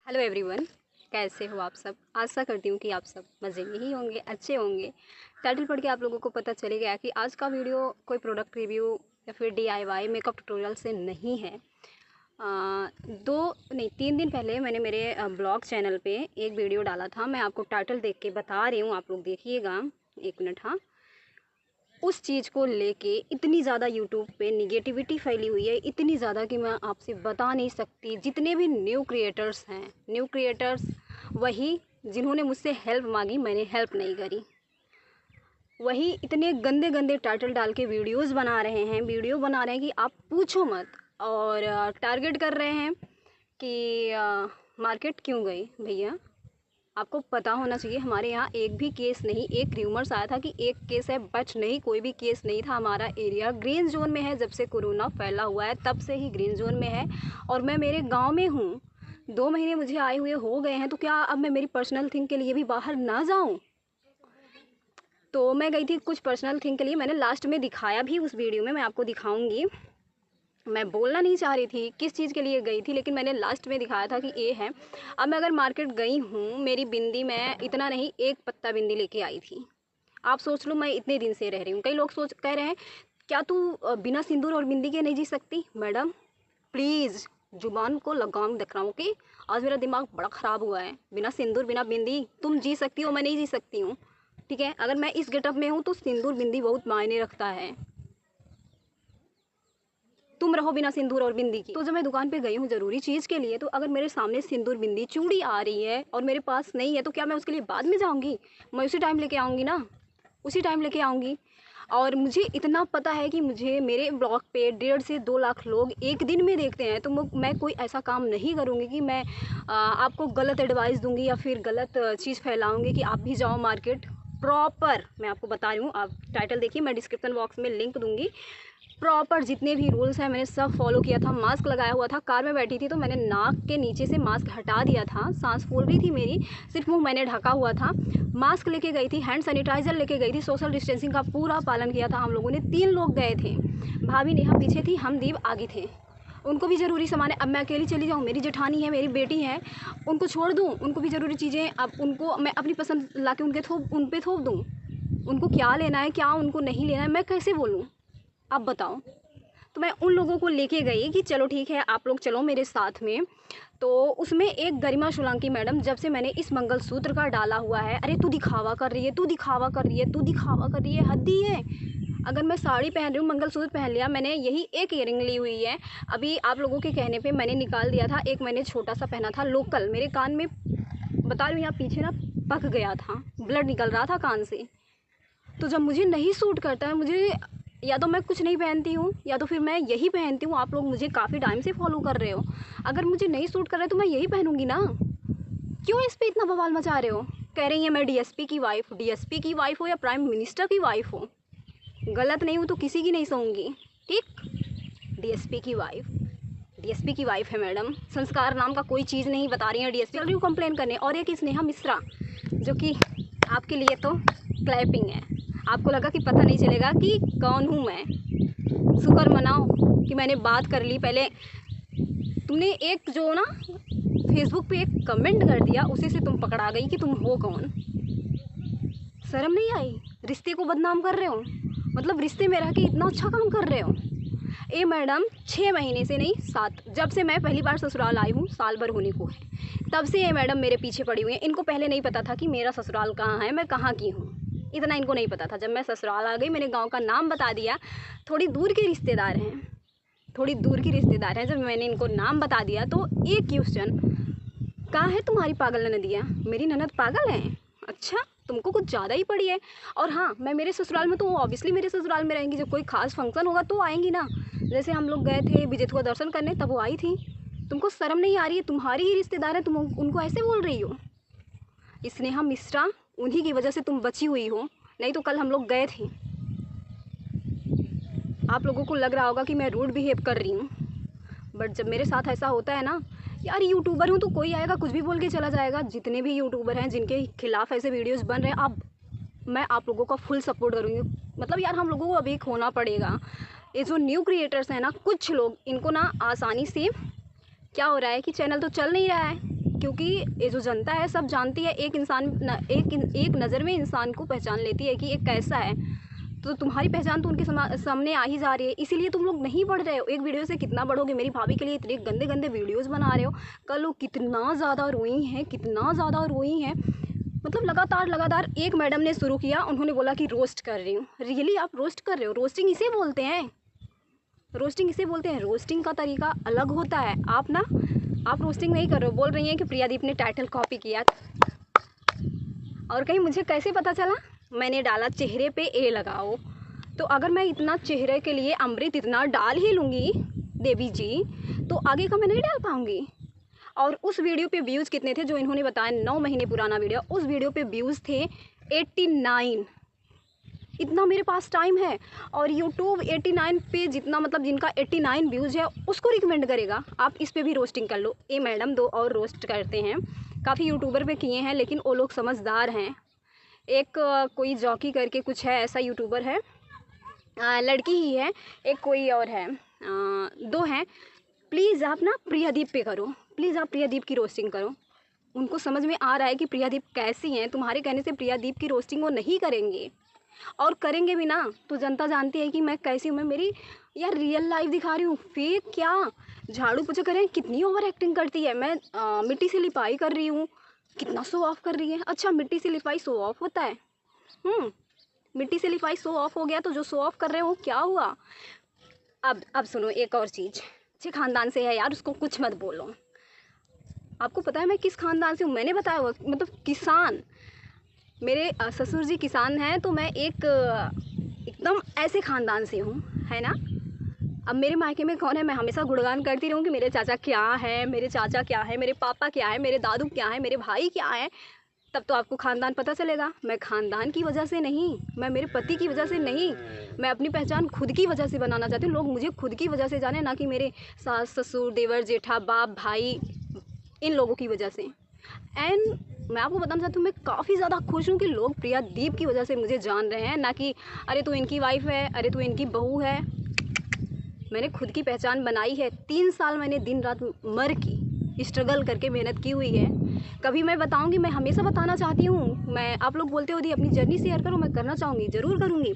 Hello everyone, कैसे हो आप सब। आशा करती हूँ कि आप सब मज़े में ही होंगे, अच्छे होंगे। टाइटल पढ़ के आप लोगों को पता चले गया कि आज का वीडियो कोई प्रोडक्ट रिव्यू या फिर DIY मेकअप ट्यूटोरियल से नहीं है। 3 दिन पहले मैंने मेरे ब्लॉग चैनल पे एक वीडियो डाला था। मैं आपको टाइटल देख के बता रही हूँ, आप लोग देखिएगा। 1 मिनट। हाँ, उस चीज़ को लेके इतनी ज़्यादा यूट्यूब पे निगेटिविटी फैली हुई है, इतनी ज़्यादा कि मैं आपसे बता नहीं सकती। जितने भी न्यू क्रिएटर्स हैं, न्यू क्रिएटर्स वही जिन्होंने मुझसे हेल्प मांगी, मैंने हेल्प नहीं करी, वही इतने गंदे गंदे टाइटल डाल के वीडियो बना रहे हैं कि आप पूछो मत। और टारगेट कर रहे हैं कि मार्केट क्यों गई। भैया, आपको पता होना चाहिए, हमारे यहाँ एक भी केस नहीं, एक र्यूमर्स आया था कि एक केस है, बच नहीं, कोई भी केस नहीं था। हमारा एरिया ग्रीन जोन में है। जब से कोरोना फैला हुआ है तब से ही ग्रीन जोन में है। और मैं मेरे गांव में हूँ। 2 महीने मुझे आए हुए हो गए हैं, तो क्या अब मैं मेरी पर्सनल थिंग के लिए भी बाहर ना जाऊँ? तो मैं गई थी कुछ पर्सनल थिंग के लिए। मैंने लास्ट में दिखाया भी उस वीडियो में, मैं आपको दिखाऊँगी। मैं बोलना नहीं चाह रही थी किस चीज़ के लिए गई थी, लेकिन मैंने लास्ट में दिखाया था कि ये है। अब मैं अगर मार्केट गई हूँ, मेरी बिंदी मैं इतना नहीं, 1 पत्ता बिंदी लेके आई थी। आप सोच लो, मैं इतने दिन से रह रही हूँ। कई लोग कह रहे हैं क्या तू बिना सिंदूर और बिंदी के नहीं जी सकती। मैडम प्लीज़ जुबान को लगाम रखना, ओके। आज मेरा दिमाग बड़ा ख़राब हुआ है। बिना सिंदूर बिना बिंदी तुम जी सकती हो, मैं नहीं जी सकती हूँ, ठीक है। अगर मैं इस गेटअप में हूँ तो सिंदूर बिंदी बहुत मायने रखता है। तुम रहो बिना सिंदूर और बिंदी की। तो जब मैं दुकान पे गई हूँ ज़रूरी चीज़ के लिए, तो अगर मेरे सामने सिंदूर बिंदी चूड़ी आ रही है और मेरे पास नहीं है, तो क्या मैं उसके लिए बाद में जाऊँगी? मैं उसी टाइम लेके आऊँगी ना, उसी टाइम लेके आऊँगी। और मुझे इतना पता है कि मुझे मेरे ब्लॉग पे 1.5 से 2 लाख लोग एक दिन में देखते हैं। तो मैं कोई ऐसा काम नहीं करूँगी कि मैं आपको गलत एडवाइस दूँगी या फिर गलत चीज़ फैलाऊँगी कि आप भी जाओ मार्केट। प्रॉपर मैं आपको बता रही हूँ, आप टाइटल देखिए, मैं डिस्क्रिप्शन बॉक्स में लिंक दूँगी। प्रॉपर जितने भी रूल्स हैं मैंने सब फॉलो किया था। मास्क लगाया हुआ था, कार में बैठी थी तो मैंने नाक के नीचे से मास्क हटा दिया था। सांस फूल रही थी मेरी, सिर्फ मुंह मैंने ढका हुआ था। मास्क लेके गई थी, हैंड सैनिटाइज़र लेके गई थी, सोशल डिस्टेंसिंग का पूरा पालन किया था हम लोगों ने। 3 लोग गए थे, भाभी नेहा पीछे थी, हम दीप आगे थे। उनको भी ज़रूरी सामान है। अब मैं अकेली चली जाऊँ, मेरी जेठानी है, मेरी बेटी है, उनको छोड़ दूँ? उनको भी ज़रूरी चीज़ें, अब उनको मैं अपनी पसंद ला के उन पे थोप दूँ? उनको क्या लेना है, क्या उनको नहीं लेना है, मैं कैसे बोलूँ? आप बताओ। तो मैं उन लोगों को लेके गई कि चलो ठीक है, आप लोग चलो मेरे साथ में। तो उसमें एक गरिमा सोलंकी मैडम, जब से मैंने इस मंगलसूत्र का डाला हुआ है, अरे तू दिखावा कर रही है, तू दिखावा कर रही है, तू दिखावा कर रही है, हद्दी है। अगर मैं साड़ी पहन रही हूँ, मंगलसूत्र पहन लिया, मैंने यही एक ईयरिंग ली हुई है। अभी आप लोगों के कहने पे मैंने निकाल दिया था। एक मैंने छोटा सा पहना था लोकल, मेरे कान में, बता रही हूँ, यहाँ पीछे ना पक गया था, ब्लड निकल रहा था कान से। तो जब मुझे नहीं सूट करता है, मुझे या तो मैं कुछ नहीं पहनती हूँ या तो फिर मैं यही पहनती हूँ। आप लोग मुझे काफ़ी टाइम से फॉलो कर रहे हो। अगर मुझे नहीं सूट कर रहा है तो मैं यही पहनूंगी ना। क्यों इस पे इतना बवाल मचा रहे हो? कह रही है मैं DSP की वाइफ। DSP की वाइफ हो या प्राइम मिनिस्टर की वाइफ हो, गलत नहीं हूँ तो किसी की नहीं सहूँगी, ठीक। DSP की वाइफ, DSP की वाइफ है मैडम। संस्कार नाम का कोई चीज़ नहीं बता रही है DSP। चल रही हूँ कंप्लेन करने। और एक स्नेहा मिश्रा, जो कि आपके लिए तो क्लैपिंग है। आपको लगा कि पता नहीं चलेगा कि कौन हूँ मैं। शुक्र मनाओ कि मैंने बात कर ली। पहले तुमने एक जो ना फेसबुक पे एक कमेंट कर दिया, उसी से तुम पकड़ा गई कि तुम हो कौन। शर्म नहीं आई? रिश्ते को बदनाम कर रहे हो, मतलब रिश्ते में रह के इतना अच्छा काम कर रहे हो। ए मैडम, 6 महीने से नहीं 7, जब से मैं पहली बार ससुराल आई हूँ, साल भर होने को है, तब से ये मैडम मेरे पीछे पड़ी हुई है। इनको पहले नहीं पता था कि मेरा ससुराल कहाँ है, मैं कहाँ की हूँ, इतना इनको नहीं पता था। जब मैं ससुराल आ गई, मैंने गांव का नाम बता दिया। थोड़ी दूर के रिश्तेदार हैं, थोड़ी दूर की रिश्तेदार हैं। जब मैंने इनको नाम बता दिया तो एक क्वेश्चन, कहाँ है तुम्हारी पागल ननदिया? मेरी ननद पागल है? अच्छा, तुमको कुछ ज़्यादा ही पड़ी है। और हाँ, मैं मेरे ससुराल में तो ऑब्वियसली मेरे ससुराल में रहेंगी। जब कोई खास फंक्शन होगा तो आएंगी ना। जैसे हम लोग गए थे विजेता का दर्शन करने, तब वो आई थी। तुमको शर्म नहीं आ रही है? तुम्हारी ही रिश्तेदार है, तुम उनको ऐसे बोल रही हो? स्नेहा मिश्रा, उन्हीं की वजह से तुम बची हुई हो, नहीं तो कल हम लोग गए थे। आप लोगों को लग रहा होगा कि मैं रूड बिहेव कर रही हूँ, बट जब मेरे साथ ऐसा होता है ना, यार यूट्यूबर हूँ तो कोई आएगा कुछ भी बोल के चला जाएगा। जितने भी यूट्यूबर हैं जिनके खिलाफ ऐसे वीडियोस बन रहे हैं, मैं आप लोगों का फुल सपोर्ट करूँगी। मतलब यार, हम लोगों को अभी खोना पड़ेगा। ये जो न्यू क्रिएटर्स हैं ना, कुछ लोग, इनको ना आसानी से क्या हो रहा है कि चैनल तो चल नहीं रहा है, क्योंकि ये जो जनता है सब जानती है, एक नज़र में इंसान को पहचान लेती है कि ये कैसा है। तो तुम्हारी पहचान तो उनके सामने आ ही जा रही है, इसीलिए तुम लोग नहीं बढ़ रहे हो। एक वीडियो से कितना बढ़ोगे? मेरी भाभी के लिए इतने गंदे गंदे वीडियोज़ बना रहे हो। कल वो कितना ज़्यादा रोई हैं। मतलब लगातार एक मैडम ने शुरू किया, उन्होंने बोला कि रोस्ट कर रही हूँ। रियली आप रोस्ट कर रहे हो? रोस्टिंग इसे बोलते हैं, रोस्टिंग का तरीका अलग होता है। आप रोस्टिंग नहीं कर रहे हो। बोल रही हैं कि प्रियादीप ने टाइटल कॉपी किया, और कहीं मुझे कैसे पता चला? मैंने डाला चेहरे पे ए लगाओ। तो अगर मैं इतना चेहरे के लिए अमृत इतना डाल ही लूँगी देवी जी, तो आगे का मैं नहीं डाल पाऊँगी। और उस वीडियो पे व्यूज़ कितने थे जो इन्होंने बताया? 9 महीने पुराना वीडियो, उस वीडियो पे व्यूज़ थे 89। इतना मेरे पास टाइम है और यूट्यूब 89 पे जितना, मतलब जिनका 89 व्यूज़ है उसको रिकमेंड करेगा। आप इस पे भी रोस्टिंग कर लो। ये मैडम 2 और रोस्ट करते हैं, काफ़ी यूट्यूबर पे किए हैं, लेकिन वो लोग समझदार हैं। एक कोई जॉकी करके कुछ है, ऐसा यूट्यूबर है, लड़की ही है, एक कोई और है, 2 हैं। प्लीज़ आप ना प्रियादीप पे करो, प्लीज़ आप प्रियादीप की रोस्टिंग करो। उनको समझ में आ रहा है कि प्रियादीप कैसी हैं। तुम्हारे कहने से प्रियादीप की रोस्टिंग वो नहीं करेंगे, और करेंगे भी ना तो जनता जानती है कि मैं कैसी हूँ। मैं मेरी यार रियल लाइफ दिखा रही हूँ, फेक क्या। झाड़ू पोछा करें, कितनी ओवर एक्टिंग करती है। मैं मिट्टी से लिपाई कर रही हूँ, कितना शो ऑफ कर रही है। अच्छा, मिट्टी से लिपाई शो ऑफ होता है? मिट्टी से लिपाई शो ऑफ हो गया तो जो शो ऑफ कर रहे हो क्या हुआ? अब सुनो एक और चीज़। अच्छे ख़ानदान से है यार, उसको कुछ मत बोलो। आपको पता है मैं किस ख़ानदान से हूँ? मैंने बताया हुआ, मतलब किसान। मेरे ससुर जी किसान हैं, तो मैं एकदम ऐसे ख़ानदान से हूँ, है ना। अब मेरे मायके में कौन है? मैं हमेशा गुणगान करती रहूँ कि मेरे चाचा क्या है, मेरे चाचा क्या है, मेरे पापा क्या है, मेरे दादू क्या है, मेरे भाई क्या है, तब तो आपको ख़ानदान पता चलेगा। मैं ख़ानदान की वजह से नहीं, मैं मेरे पति की वजह से नहीं, मैं अपनी पहचान खुद की वजह से बनाना चाहती हूँ। लोग मुझे खुद की वजह से जाने, ना कि मेरे सास ससुर देवर जेठा बाप भाई इन लोगों की वजह से। एंड मैं आपको बताना चाहती हूँ, मैं काफ़ी ज़्यादा खुश हूँ कि लोग प्रियादीप की वजह से मुझे जान रहे हैं, ना कि अरे तू इनकी वाइफ है, अरे तू इनकी बहू है। मैंने खुद की पहचान बनाई है। 3 साल मैंने दिन रात मर की स्ट्रगल करके मेहनत की हुई है। कभी मैं बताऊंगी, मैं हमेशा बताना चाहती हूँ। मैं, आप लोग बोलते हो दी अपनी जर्नी शेयर करो, मैं करना चाहूँगी, ज़रूर करूँगी।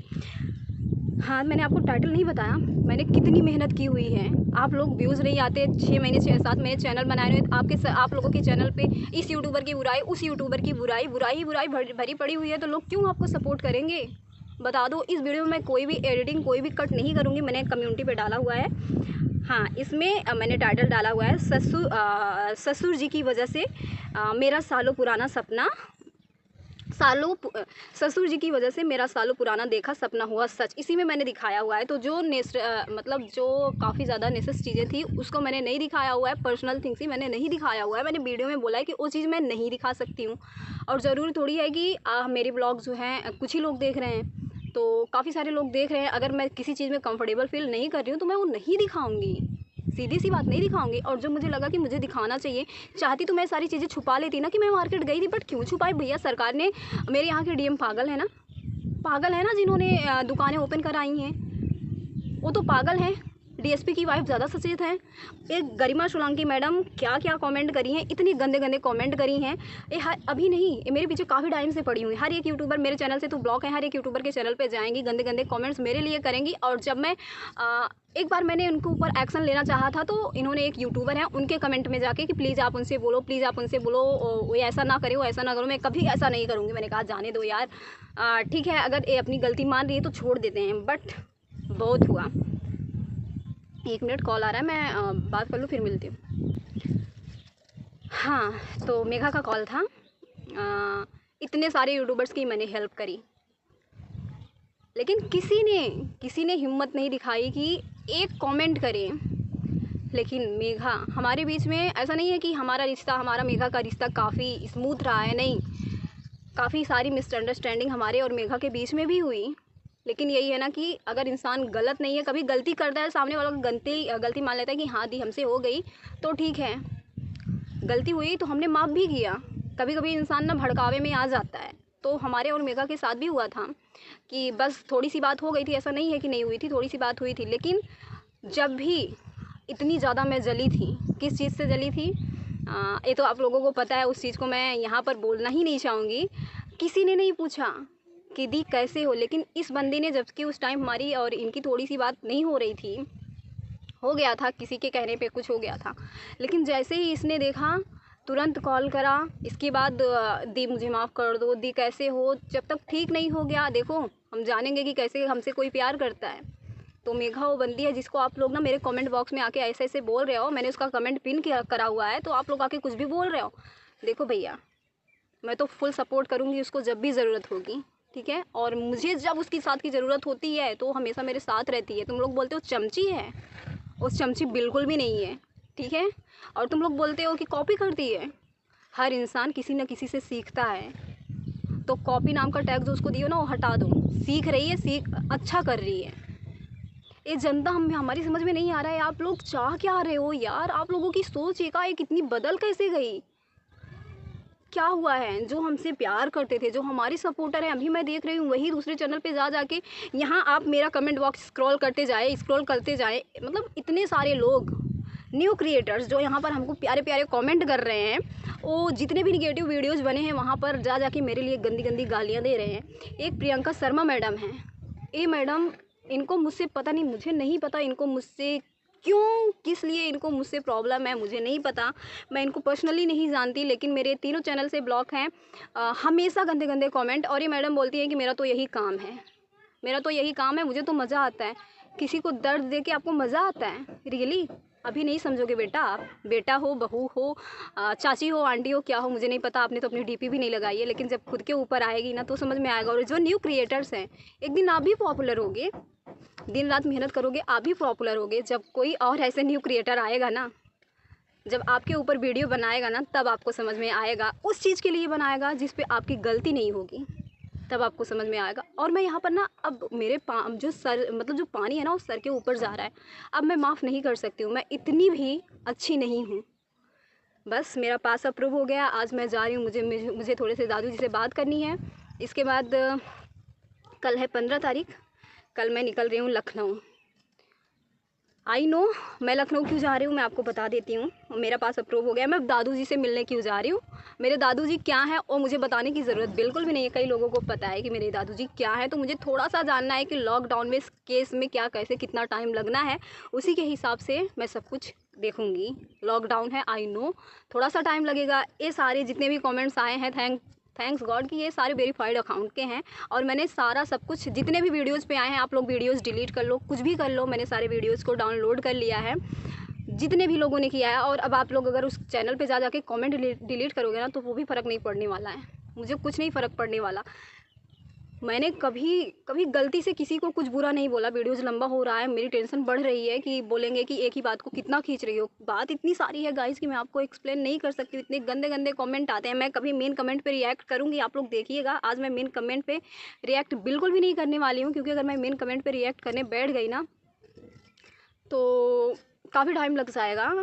हाँ, मैंने आपको टाइटल नहीं बताया, मैंने कितनी मेहनत की हुई है। आप लोग व्यूज़ नहीं आते, 6 महीने 6-7 महीने चैनल बनाए हुए, आप लोगों के चैनल पे इस यूट्यूबर की बुराई, उस यूट्यूबर की बुराई भरी पड़ी हुई है, तो लोग क्यों आपको सपोर्ट करेंगे? बता दो। इस वीडियो में मैं कोई भी एडिटिंग, कोई भी कट नहीं करूँगी, मैंने कम्युनिटी पे डाला हुआ है। हाँ, इसमें मैंने टाइटल डाला हुआ है ससुर जी की वजह से मेरा सालों पुराना सपना, ससुर जी की वजह से मेरा सालों पुराना देखा सपना हुआ सच। इसी में मैंने दिखाया हुआ है। तो जो मतलब जो काफ़ी ज़्यादा नेसेस चीज़ें थी उसको मैंने नहीं दिखाया हुआ है, पर्सनल थिंग्स ही मैंने नहीं दिखाया हुआ है। मैंने वीडियो में बोला है कि वो चीज़ मैं नहीं दिखा सकती हूँ, और ज़रूरी थोड़ी है कि मेरे ब्लॉग जो हैं कुछ ही लोग देख रहे हैं, तो काफ़ी सारे लोग देख रहे हैं। अगर मैं किसी चीज़ में कंफर्टेबल फील नहीं कर रही हूँ तो मैं वो नहीं दिखाऊंगी, सीधी सी बात, नहीं दिखाऊंगी। और जो मुझे लगा कि मुझे दिखाना चाहिए, चाहती तो मैं सारी चीज़ें छुपा लेती ना कि मैं मार्केट गई थी, बट क्यों छुपाई भैया? सरकार ने, मेरे यहाँ के डीएम पागल है ना जिन्होंने दुकानें ओपन कराई हैं, वो तो पागल हैं। डीएसपी की वाइफ ज़्यादा सचेत हैं। एक गरिमा सोलंकी मैडम क्या क्या कमेंट करी हैं, इतनी गंदे गंदे कमेंट करी हैं। ये अभी नहीं, ये मेरे पीछे काफ़ी टाइम से पड़ी हुई। हर एक यूट्यूबर, मेरे चैनल से तो ब्लॉक है, हर एक यूट्यूबर के चैनल पे जाएंगी, गंदे गंदे कमेंट्स मेरे लिए करेंगी। और जब मैं एक बार मैंने उनके ऊपर एक्शन लेना चाहा था, तो इन्होंने, एक यूट्यूबर है, उनके कमेंट में जाके कि प्लीज़ आप उनसे बोलो, प्लीज़ आप उनसे बोलो, वो ऐसा ना करे, वो ऐसा ना करो। मैं कभी ऐसा नहीं करूँगी। मैंने कहा जाने दो यार, ठीक है, अगर ये अपनी गलती मान रही है तो छोड़ देते हैं, बट बहुत हुआ। 1 मिनट कॉल आ रहा है, मैं बात कर लूँ फिर मिलती हूँ। हाँ, तो मेघा का कॉल था। इतने सारे यूट्यूबर्स की मैंने हेल्प करी, लेकिन किसी ने हिम्मत नहीं दिखाई कि एक कमेंट करें। लेकिन मेघा, हमारे बीच में ऐसा नहीं है कि हमारा मेघा का रिश्ता काफ़ी स्मूथ रहा है, नहीं, काफ़ी सारी मिसअंडरस्टैंडिंग हमारे और मेघा के बीच में भी हुई। लेकिन यही है ना कि अगर इंसान गलत नहीं है, कभी गलती करता है, सामने वाला गलती मान लेता है कि हाँ दी हमसे हो गई तो ठीक है, गलती हुई तो हमने माफ़ भी किया। कभी कभी इंसान ना भड़कावे में आ जाता है, तो हमारे और मेघा के साथ भी हुआ था कि बस थोड़ी सी बात हो गई थी, ऐसा नहीं है कि नहीं हुई थी, थोड़ी सी बात हुई थी। लेकिन जब भी इतनी ज़्यादा मैं जली थी, किस चीज़ से जली थी? ये तो आप लोगों को पता है, उस चीज़ को मैं यहाँ पर बोलना ही नहीं चाहूँगी। किसी ने नहीं पूछा कि दी कैसे हो, लेकिन इस बंदे ने जबकि उस टाइम हमारी और इनकी थोड़ी सी बात नहीं हो रही थी, हो गया था किसी के कहने पे कुछ हो गया था, लेकिन जैसे ही इसने देखा तुरंत कॉल करा। इसके बाद दी मुझे माफ़ कर दो, दी कैसे हो, जब तक ठीक नहीं हो गया देखो हम जानेंगे कि कैसे हमसे कोई प्यार करता है। तो मेघा वो बंदी है जिसको आप लोग ना मेरे कमेंट बॉक्स में आके ऐसे ऐसे बोल रहे हो, मैंने उसका कमेंट पिन करा हुआ है, तो आप लोग आके कुछ भी बोल रहे हो। देखो भैया, मैं तो फुल सपोर्ट करूँगी उसको जब भी ज़रूरत होगी, ठीक है। और मुझे जब उसकी साथ की ज़रूरत होती है तो हमेशा मेरे साथ रहती है। तुम लोग बोलते हो चमची है, उस चमची बिल्कुल भी नहीं है, ठीक है। और तुम लोग बोलते हो कि कॉपी करती है। हर इंसान किसी न किसी से सीखता है, तो कॉपी नाम का टैग जो उसको दियो ना वो हटा दो। सीख रही है, सीख अच्छा कर रही है। ये जनता हमारी समझ में नहीं आ रहा है, आप लोग चाह क्या रहे हो यार। आप लोगों की सोच एकाएक इतनी बदल कैसे गई, क्या हुआ है। जो हमसे प्यार करते थे, जो हमारे सपोर्टर हैं, अभी मैं देख रही हूँ वही दूसरे चैनल पे जाके यहाँ आप मेरा कमेंट बॉक्स स्क्रॉल करते जाए, मतलब इतने सारे लोग न्यू क्रिएटर्स जो यहाँ पर हमको प्यारे प्यारे कमेंट कर रहे हैं, वो जितने भी निगेटिव वीडियोज़ बने हैं वहाँ पर जाके मेरे लिए गंदी गंदी गालियाँ दे रहे हैं। एक प्रियंका शर्मा मैडम हैं, ये मैडम, इनको मुझसे पता नहीं, मुझे नहीं पता इनको मुझसे क्यों, किस लिए इनको मुझसे प्रॉब्लम है, मुझे नहीं पता। मैं इनको पर्सनली नहीं जानती, लेकिन मेरे तीनों चैनल से ब्लॉक हैं। हमेशा गंदे गंदे कमेंट। और ये मैडम बोलती है कि मेरा तो यही काम है, मेरा तो यही काम है, मुझे तो मज़ा आता है। किसी को दर्द दे के आपको मज़ा आता है? रियली? अभी नहीं समझोगे बेटा। आप बेटा हो, बहू हो, चाची हो, आंटी हो, क्या हो मुझे नहीं पता, आपने तो अपनी डीपी भी नहीं लगाई है, लेकिन जब खुद के ऊपर आएगी ना तो समझ में आएगा। और जो न्यू क्रिएटर्स हैं, एक दिन आप भी पॉपुलर होगे, दिन रात मेहनत करोगे, आप भी पॉपुलर होगे। जब कोई और ऐसे न्यू क्रिएटर आएगा ना, जब आपके ऊपर वीडियो बनाएगा ना, तब आपको समझ में आएगा। उस चीज़ के लिए बनाएगा जिस पे आपकी गलती नहीं होगी, तब आपको समझ में आएगा। और मैं यहाँ पर ना अब मेरे जो सर, मतलब जो पानी है ना वो सर के ऊपर जा रहा है। अब मैं माफ़ नहीं कर सकती हूँ, मैं इतनी भी अच्छी नहीं हूँ। बस मेरा पास अप्रूव हो गया, आज मैं जा रही हूँ, मुझे थोड़े से दादू जी से बात करनी है। इसके बाद कल है 15 तारीख, कल मैं निकल रही हूँ लखनऊ। आई नो मैं लखनऊ क्यों जा रही हूँ, मैं आपको बता देती हूँ। मेरा पास अप्रूव हो गया, मैं दादू जी से मिलने क्यों जा रही हूँ। मेरे दादू जी क्या हैं और मुझे बताने की ज़रूरत बिल्कुल भी नहीं है। कई लोगों को पता है कि मेरे दादू जी क्या हैं, तो मुझे थोड़ा सा जानना है कि लॉकडाउन में इस केस में क्या, कैसे, कितना टाइम लगना है, उसी के हिसाब से मैं सब कुछ देखूँगी। लॉकडाउन है, आई नो थोड़ा सा टाइम लगेगा। ये सारे जितने भी कॉमेंट्स आए हैं, थैंक्स गॉड कि ये सारे वेरीफाइड अकाउंट के हैं। और मैंने सारा सब कुछ, जितने भी वीडियोज़ पे आए हैं, आप लोग वीडियोज़ डिलीट कर लो, कुछ भी कर लो, मैंने सारे वीडियोज़ को डाउनलोड कर लिया है, जितने भी लोगों ने किया है। और अब आप लोग अगर उस चैनल पे जाके कमेंट डिलीट करोगे ना, तो वो भी फ़र्क नहीं पड़ने वाला है, मुझे कुछ नहीं फ़र्क पड़ने वाला। मैंने कभी गलती से किसी को कुछ बुरा नहीं बोला। वीडियोज़ लंबा हो रहा है, मेरी टेंशन बढ़ रही है कि बोलेंगे कि एक ही बात को कितना खींच रही हो। बात इतनी सारी है गाइस कि मैं आपको एक्सप्लेन नहीं कर सकती, इतने गंदे गंदे कमेंट आते हैं। मैं कभी मेन कमेंट पे रिएक्ट करूँगी, आप लोग देखिएगा। आज मैं मेन कमेंट पे रिएक्ट बिल्कुल भी नहीं करने वाली हूँ, क्योंकि अगर मैं मेन कमेंट पर रिएक्ट करने बैठ गई ना तो काफ़ी टाइम लग जाएगा।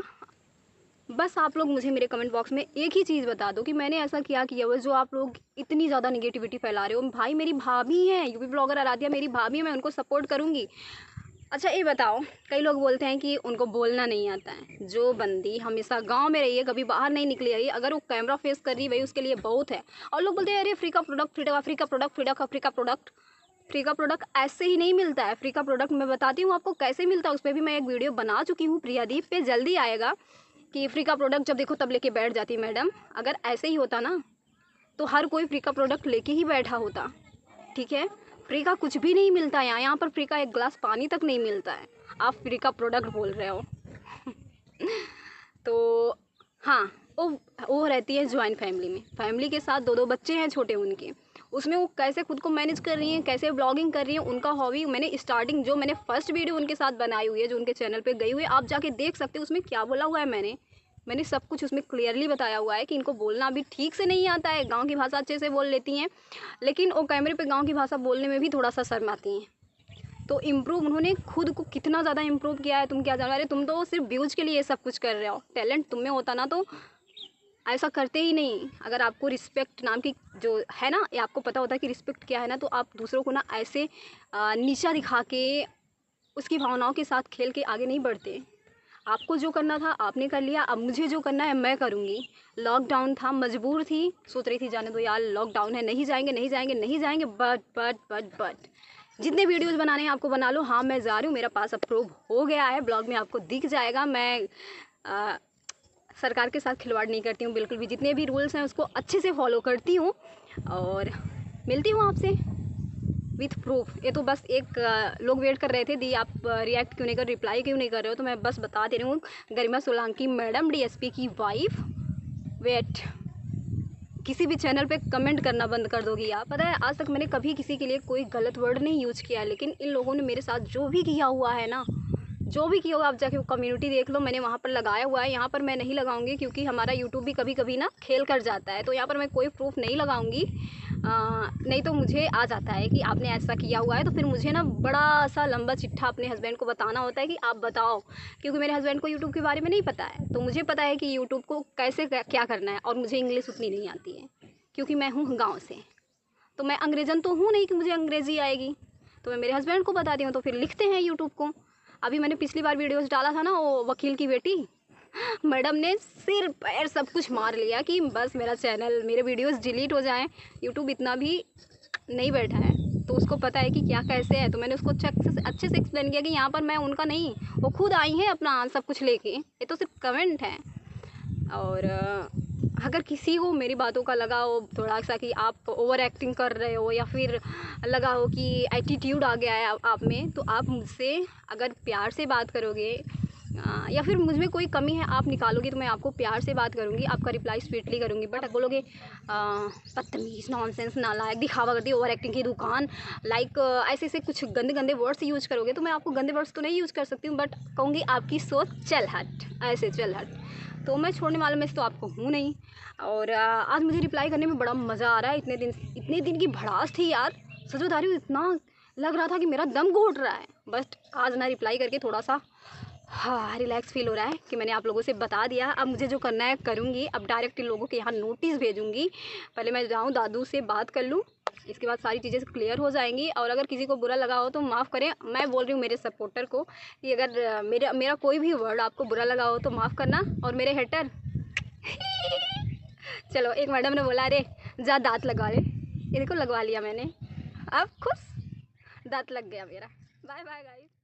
बस आप लोग मुझे मेरे कमेंट बॉक्स में एक ही चीज़ बता दो कि मैंने ऐसा क्या किया हुआ जो आप लोग इतनी ज़्यादा निगेटिविटी फैला रहे हो। भाई मेरी भाभी हैं, यूपी ब्लॉगर आराध्या मेरी भाभी है, मैं उनको सपोर्ट करूँगी। अच्छा ये बताओ, कई लोग बोलते हैं कि उनको बोलना नहीं आता है। जो बंदी हमेशा गांव में रही है, कभी बाहर नहीं निकली रही, अगर वो कैमरा फेस कर रही है वही उसके लिए बहुत है। और लोग बोलते हैं अरे फ्री का प्रोडक्ट, फ्री का प्रोडक्ट, फ्री का प्रोडक्ट ऐसे ही नहीं मिलता है। फ्री का प्रोडक्ट मैं बताती हूँ आपको कैसे मिलता है, उस पर भी मैं एक वीडियो बना चुकी हूँ, प्रियादीप पे जल्दी आएगा। कि फ्री का प्रोडक्ट जब देखो तब लेके बैठ जाती मैडम। अगर ऐसे ही होता ना तो हर कोई फ्री का प्रोडक्ट लेके ही बैठा होता, ठीक है। फ्री का कुछ भी नहीं मिलता यहाँ पर फ्री का एक गिलास पानी तक नहीं मिलता है, आप फ्री का प्रोडक्ट बोल रहे हो। तो हाँ, वो रहती है ज्वाइंट फैमिली में, फैमिली के साथ 2-2 बच्चे हैं छोटे उनके। उसमें वो कैसे खुद को मैनेज कर रही हैं, कैसे ब्लॉगिंग कर रही हैं, उनका हॉबी मैंने स्टार्टिंग जो मैंने फर्स्ट वीडियो उनके साथ बनाई हुई है, जो उनके चैनल पे गई हुई है, आप जाके देख सकते हो। उसमें क्या बोला हुआ है मैंने सब कुछ उसमें क्लियरली बताया हुआ है कि इनको बोलना अभी ठीक से नहीं आता है। गाँव की भाषा अच्छे से बोल लेती हैं, लेकिन वो कैमरे पर गाँव की भाषा बोलने में भी थोड़ा सा शर्माती हैं। तो इम्प्रूव उन्होंने खुद को कितना ज़्यादा इम्प्रूव किया है, तुम क्या जानो। अरे तुम तो सिर्फ व्यूज़ के लिए ये सब कुछ कर रहे हो, टैलेंट तुम में होता ना तो ऐसा करते ही नहीं। अगर आपको रिस्पेक्ट नाम की जो है ना, ये आपको पता होता है कि रिस्पेक्ट क्या है ना, तो आप दूसरों को ना ऐसे नीचा दिखा के उसकी भावनाओं के साथ खेल के आगे नहीं बढ़ते। आपको जो करना था आपने कर लिया, अब मुझे जो करना है मैं करूँगी। लॉकडाउन था, मजबूर थी, सोच रही थी जाने दो यार, लॉकडाउन है, नहीं जाएंगे नहीं जाएंगे नहीं जाएंगे, बट जितने वीडियोस बनाने हैं आपको बना लो। हाँ मैं जा रही हूँ, मेरा पास अप्रूव हो गया है, ब्लॉग में आपको दिख जाएगा। मैं सरकार के साथ खिलवाड़ नहीं करती हूँ बिल्कुल भी, जितने भी रूल्स हैं उसको अच्छे से फॉलो करती हूँ और मिलती हूँ आपसे विथ प्रूफ। ये तो बस एक लोग वेट कर रहे थे दी आप रिएक्ट क्यों नहीं कर, रिप्लाई क्यों नहीं कर रहे हो, तो मैं बस बता दे रही हूँ। गरिमा सोलंकी मैडम, डीएसपी की वाइफ, वेट किसी भी चैनल पे कमेंट करना बंद कर दोगी आप। पता है आज तक मैंने कभी किसी के लिए कोई गलत वर्ड नहीं यूज किया है, लेकिन इन लोगों ने मेरे साथ जो भी किया हुआ है ना, जो भी किया होगा, आप जाके वो कम्युनिटी देख लो, मैंने वहाँ पर लगाया हुआ है। यहाँ पर मैं नहीं लगाऊंगी क्योंकि हमारा यूट्यूब भी कभी कभी ना खेल कर जाता है, तो यहाँ पर मैं कोई प्रूफ नहीं लगाऊंगी। नहीं तो मुझे आ जाता है कि आपने ऐसा किया हुआ है, तो फिर मुझे ना बड़ा सा लंबा चिट्ठा अपने हस्बैंड को बताना होता है कि आप बताओ, क्योंकि मेरे हस्बैंड को यूट्यूब के बारे में नहीं पता है। तो मुझे पता है कि यूट्यूब को कैसे क्या करना है, और मुझे इंग्लिश उतनी नहीं आती है क्योंकि मैं हूँ गाँव से, तो मैं अंग्रेज़न तो हूँ नहीं कि मुझे अंग्रेज़ी आएगी। तो मैं मेरे हस्बैंड को बताती हूँ, तो फिर लिखते हैं यूट्यूब को। अभी मैंने पिछली बार वीडियोस डाला था ना, वो वकील की बेटी, मैडम ने सिर पैर सब कुछ मार लिया कि बस मेरा चैनल, मेरे वीडियोस डिलीट हो जाएं। यूट्यूब इतना भी नहीं बैठा है, तो उसको पता है कि क्या कैसे है। तो मैंने उसको अच्छे से एक्सप्लेन किया कि यहाँ पर मैं उनका नहीं, वो खुद आई हैं अपना सब कुछ लेके, ये तो सिर्फ कमेंट है। और अगर किसी को मेरी बातों का लगा हो थोड़ा सा कि आप ओवर एक्टिंग कर रहे हो, या फिर लगा हो कि एटीट्यूड आ गया है आप में, तो आप मुझसे अगर प्यार से बात करोगे, या फिर मुझ में कोई कमी है आप निकालोगे, तो मैं आपको प्यार से बात करूँगी, आपका रिप्लाई स्वीटली करूँगी। बट बोलोगे बदतमीज़, नॉनसेंस, नालायक, दिखावा करती, ओवर एक्टिंग की दुकान, लाइक ऐसे ऐसे कुछ गंदे गंदे वर्ड्स यूज करोगे, तो मैं आपको गंदे वर्ड्स तो नहीं यूज़ कर सकती हूँ, बट कहूँगी आपकी सोच चल हट, ऐसे चल हट। तो मैं छोड़ने वाला में तो आपको हूँ नहीं। और आज मुझे रिप्लाई करने में बड़ा मज़ा आ रहा है। इतने दिन की भड़ास थी यार, सच बता रही हूँ, इतना लग रहा था कि मेरा दम घोट रहा है। बस आज ना रिप्लाई करके थोड़ा सा रिलैक्स फील हो रहा है कि मैंने आप लोगों से बता दिया। अब मुझे जो करना है करूँगी। अब डायरेक्ट इन लोगों के यहाँ नोटिस भेजूँगी। पहले मैं जाऊँ दादू से बात कर लूँ, इसके बाद सारी चीज़ें क्लियर हो जाएंगी। और अगर किसी को बुरा लगा हो तो माफ़ करें। मैं बोल रही हूँ मेरे सपोर्टर को कि अगर मेरा कोई भी वर्ड आपको बुरा लगा हो तो माफ़ करना। और मेरे हेटर चलो, एक मैडम ने बोला अरे जा दांत लगा ले, ये देखो लगवा लिया मैंने, अब खुश, दांत लग गया मेरा। Bye bye guys.